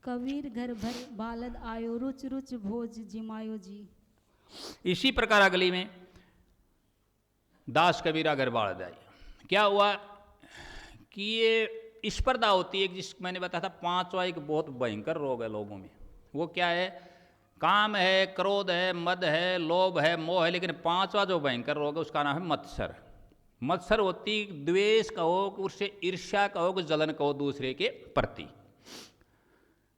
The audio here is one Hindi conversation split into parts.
कबीर घर भर बालद आयो, रुच रुच भोज जिमायो जी। इसी प्रकार अगली में दास कबीरा घर बालद आई। क्या हुआ कि ये स्पर्धा होती है, जिस मैंने बताया था पांचवा एक बहुत भयंकर रोग है लोगों में। वो क्या है? काम है, क्रोध है, मद है, लोभ है, मोह है, लेकिन पांचवा जो भयंकर रोग है उसका नाम है मत्सर। मत्सर होती द्वेष कहो, उससे ईर्ष्या कहो, कि जलन कहो दूसरे के प्रति।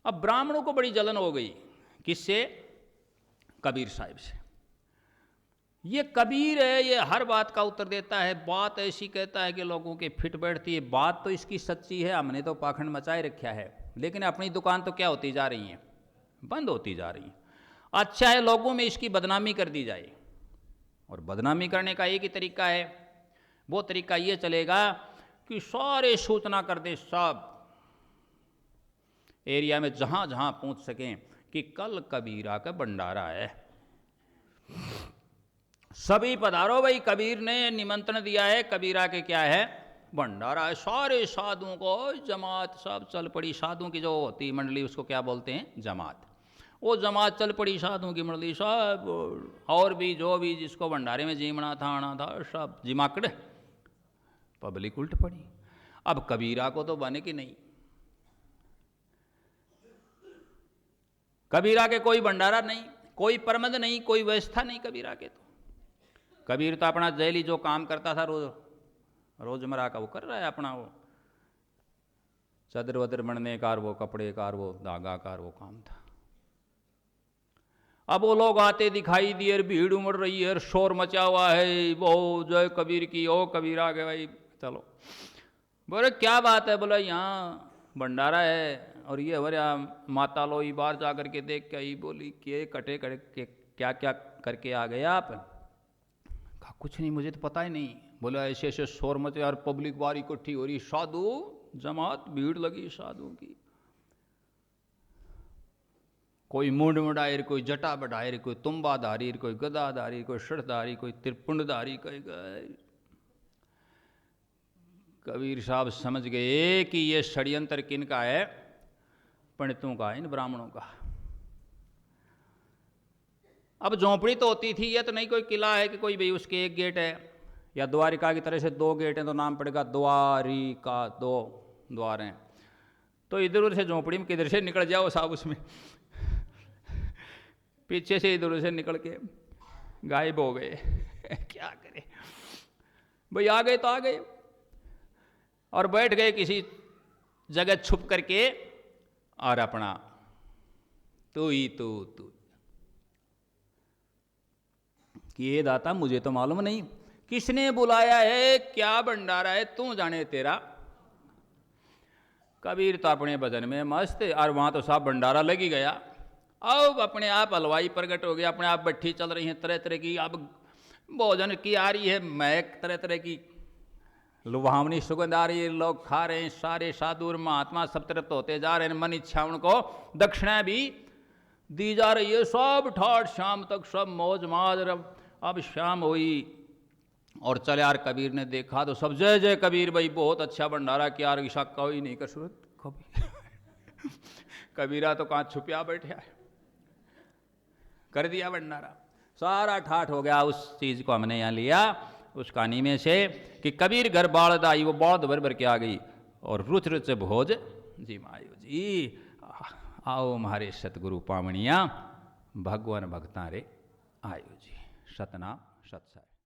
अब ब्राह्मणों को बड़ी जलन हो गई, किससे? कबीर साहिब से। ये कबीर है, ये हर बात का उत्तर देता है, बात ऐसी कहता है कि लोगों के फिट बैठती है। बात तो इसकी सच्ची है, हमने तो पाखंड मचाए रखा है, लेकिन अपनी दुकान तो क्या होती जा रही है? बंद होती जा रही है। अच्छा है लोगों में इसकी बदनामी कर दी जाए, और बदनामी करने का एक ही तरीका है, वो तरीका ये चलेगा कि सारे सूचना कर दे, सब एरिया में जहां जहां पहुंच सकें कि कल कबीरा का भंडारा है, सभी पधारो भाई, कबीर ने निमंत्रण दिया है, कबीरा के क्या है? भंडारा है। सारे साधुओं को जमात सब चल पड़ी। साधुओं की जो होती मंडली उसको क्या बोलते हैं? जमात। वो जमात चल पड़ी, साधुओं की मंडली सब, और भी जो भी जिसको भंडारे में जीमना था आना था सब जिमाकड़, पब्लिक उल्ट पड़ी। अब कबीरा को तो बने कि नहीं, कबीरा के कोई भंडारा नहीं, कोई प्रबंध नहीं, कोई व्यवस्था नहीं कबीरा के। तो कबीर तो अपना जैली जो काम करता था रोजमर्रा का वो कर रहा है अपना, वो चदर वदर बनने का, वो कपड़े का, वो धागा का, वो काम था। अब वो लोग आते दिखाई दिए, भीड़ उमड़ रही है, शोर मचा हुआ है, वो जय कबीर की, ओ कबीर आ गए भाई, चलो। बोले क्या बात है? बोला यहाँ भंडारा है, और ये हमारे माता लोई बाहर जा करके देख के आई। बोली कि कटे करके क्या क्या करके आ गए आप? कहा कुछ नहीं, मुझे तो पता ही नहीं। बोला ऐसे ऐसे शोर मचे और पब्लिक बारी इकट्ठी हो रही, साधु जमात, भीड़ लगी साधु की, कोई मुंड मुडायर, कोई जटा बढ़ायर, कोई तुम्बाधारी, कोई गदाधारी, कोई शठधारी, कोई त्रिपुंडधारी, कोई कबीर साहब समझ गए कि ये षड्यंत्र किन का है? पंडितों का, इन ब्राह्मणों का। अब झोंपड़ी तो होती थी, ये तो नहीं कोई किला है कि कोई भाई उसके एक गेट है, या द्वारिका की तरह से दो गेट हैं तो नाम पड़ेगा द्वारिका, दो द्वार हैं। तो इधर उधर से झोंपड़ी में किधर से निकल जाओ साहब, उसमें पीछे से इधर उधर से निकल के गायब हो गए। क्या करे भाई, आ गए तो आ गए, और बैठ गए किसी जगह छुप करके, और अपना तू ही तू कि ये दाता मुझे तो मालूम नहीं किसने बुलाया है, क्या भंडारा है, तू जाने तेरा। कबीर तो अपने भजन में मस्त, और वहां तो साहब भंडारा लग ही गया। अब अपने आप हलवाई प्रकट हो गया, अपने आप भट्ठी चल रही है तरह तरह की, अब भोजन की आ रही है महक, तरह तरह की लुभावनी सुगंध आ रही है, लोग खा रहे हैं, सारे साधु और महात्मा सब तृप्त होते जा रहे हैं, मन इच्छा उनको दक्षिणा भी दी जा रही है, सब ठाठ शाम तक सब मौज माज। अब शाम हुई और चले यार, कबीर ने देखा तो सब जय जय कबीर भाई, बहुत अच्छा भंडारा किया, ईशा कोई नहीं कर सूरत कभी। कबीरा तो कहाँ छुपिया बैठा है, कर दिया भंडारा, सारा ठाठ हो गया। उस चीज को हमने यहाँ लिया उस कहानी में से कि कबीर घर बालद आई, वो बालद भर भर के आ गई, और रुच रुच भोज जी मायो जी। आओ हमारे सतगुरु पावनिया, भगवान भक्ता रे आयो जी। सतनाम सत्साई।